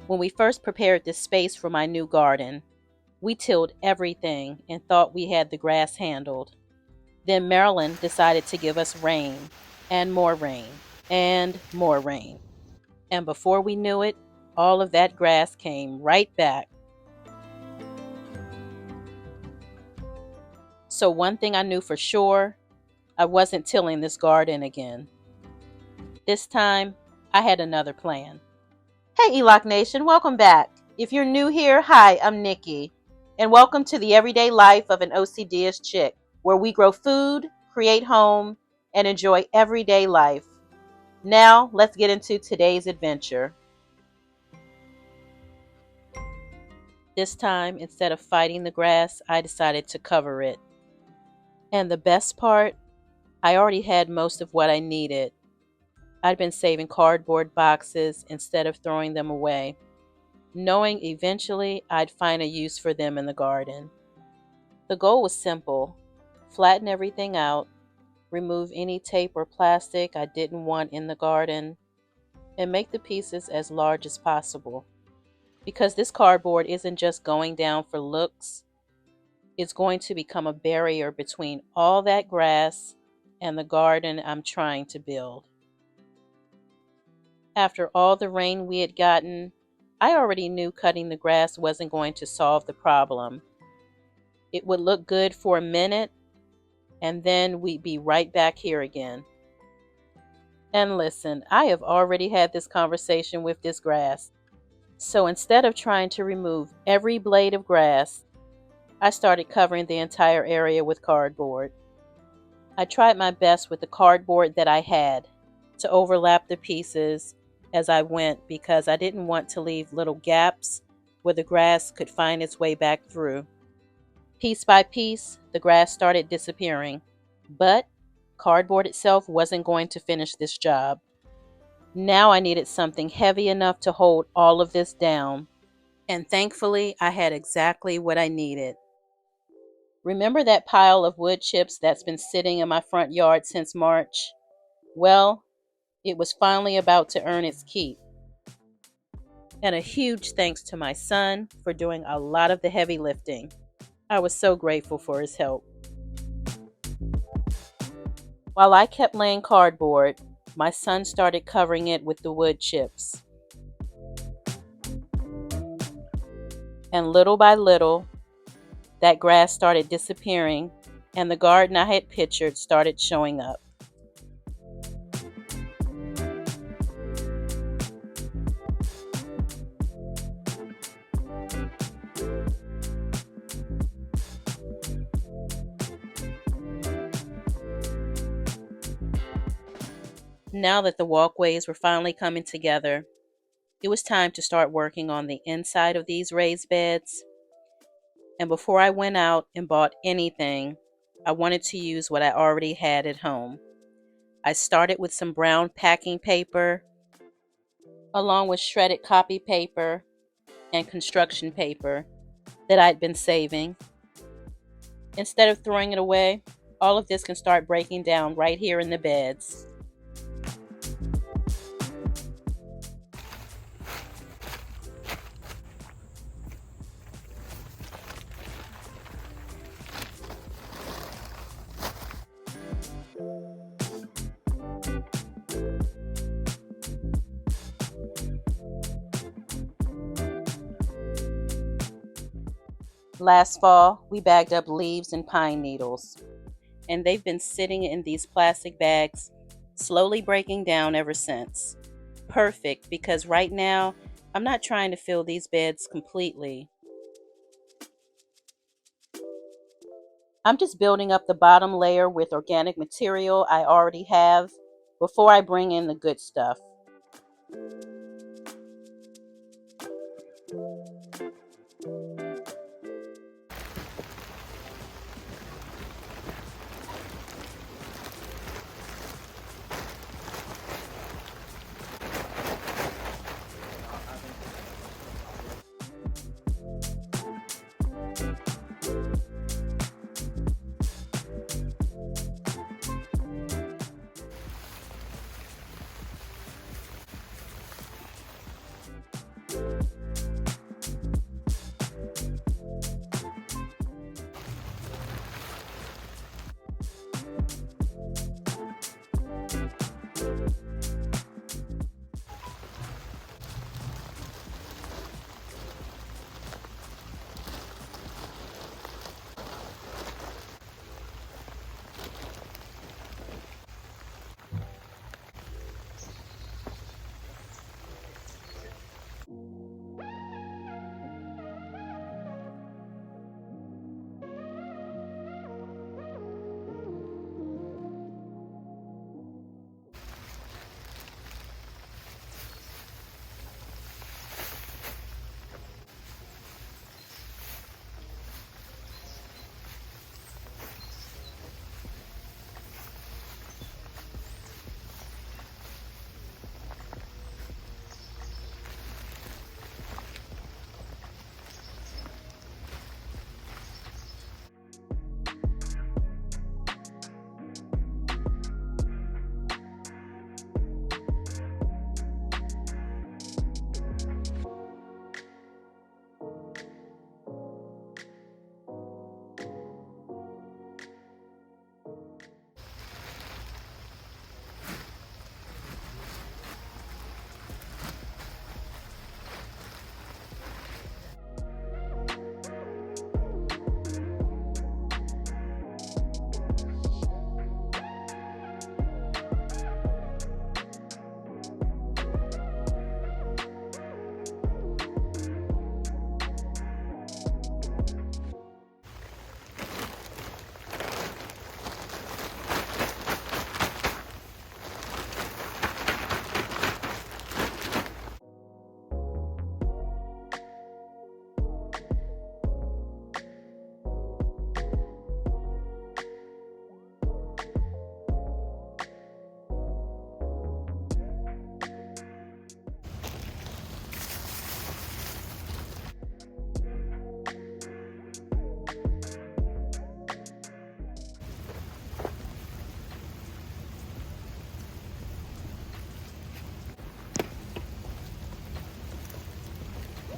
When we first prepared this space for my new garden, we tilled everything and thought we had the grass handled. Then Maryland decided to give us rain, and more rain, and more rain. And before we knew it, all of that grass came right back. So one thing I knew for sure, I wasn't tilling this garden again. This time, I had another plan. Hey Eloc Nation, welcome back. If you're new here, hi, I'm Nikki. And welcome to the everyday life of an OCD-ish chick, where we grow food, create home, and enjoy everyday life. Now, let's get into today's adventure. This time, instead of fighting the grass, I decided to cover it. And the best part, I already had most of what I needed. I'd been saving cardboard boxes instead of throwing them away, knowing eventually I'd find a use for them in the garden. The goal was simple: flatten everything out, remove any tape or plastic I didn't want in the garden, and make the pieces as large as possible. Because this cardboard isn't just going down for looks, it's going to become a barrier between all that grass and the garden I'm trying to build. After all the rain we had gotten, I already knew cutting the grass wasn't going to solve the problem. It would look good for a minute, and then we'd be right back here again. And listen, I have already had this conversation with this grass. So instead of trying to remove every blade of grass, I started covering the entire area with cardboard. I tried my best with the cardboard that I had to overlap the pieces as I went because I didn't want to leave little gaps where the grass could find its way back through. Piece by piece, the grass started disappearing, but cardboard itself wasn't going to finish this job. Now I needed something heavy enough to hold all of this down, and thankfully I had exactly what I needed. Remember that pile of wood chips that's been sitting in my front yard since March? Well, it was finally about to earn its keep. And a huge thanks to my son for doing a lot of the heavy lifting. I was so grateful for his help. While I kept laying cardboard, my son started covering it with the wood chips. And little by little, that grass started disappearing, and the garden I had pictured started showing up. Now that the walkways were finally coming together, it was time to start working on the inside of these raised beds. And before I went out and bought anything, I wanted to use what I already had at home. I started with some brown packing paper, along with shredded copy paper and construction paper that I'd been saving. Instead of throwing it away, all of this can start breaking down right here in the beds. Last fall, we bagged up leaves and pine needles, and they've been sitting in these plastic bags, slowly breaking down ever since. Perfect, because right now, I'm not trying to fill these beds completely. I'm just building up the bottom layer with organic material I already have before I bring in the good stuff.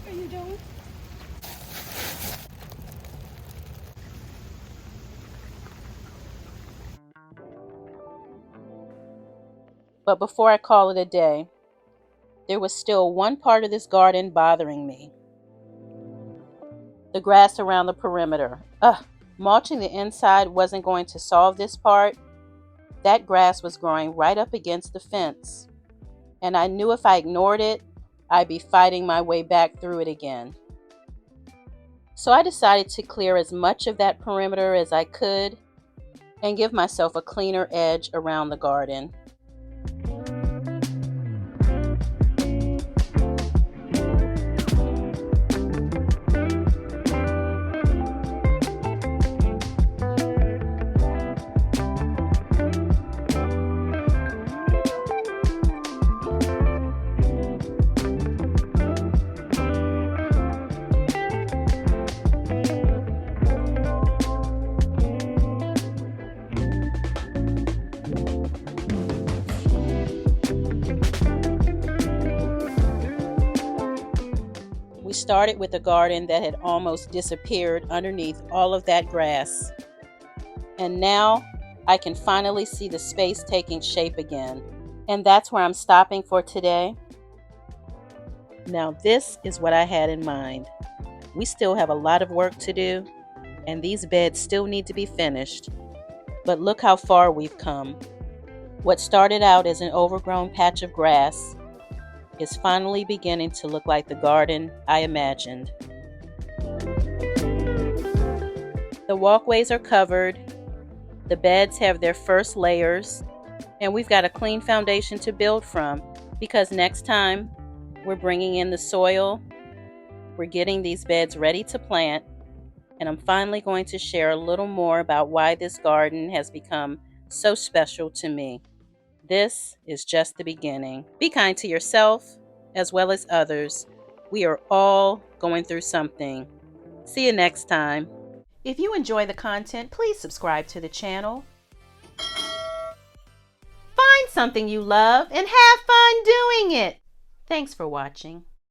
are you doing? But before I call it a day, there was still one part of this garden bothering me. The grass around the perimeter. Mulching the inside wasn't going to solve this part. That grass was growing right up against the fence, and I knew if I ignored it, I'd be fighting my way back through it again. So I decided to clear as much of that perimeter as I could and give myself a cleaner edge around the garden. We started with a garden that had almost disappeared underneath all of that grass. And now I can finally see the space taking shape again. And that's where I'm stopping for today. Now this is what I had in mind. We still have a lot of work to do, and these beds still need to be finished. But look how far we've come. What started out as an overgrown patch of grass is finally beginning to look like the garden I imagined. The walkways are covered, the beds have their first layers, and we've got a clean foundation to build from, because next time we're bringing in the soil, we're getting these beds ready to plant, and I'm finally going to share a little more about why this garden has become so special to me. This is just the beginning. Be kind to yourself as well as others. We are all going through something. See you next time. If you enjoy the content, please subscribe to the channel. Find something you love and have fun doing it. Thanks for watching.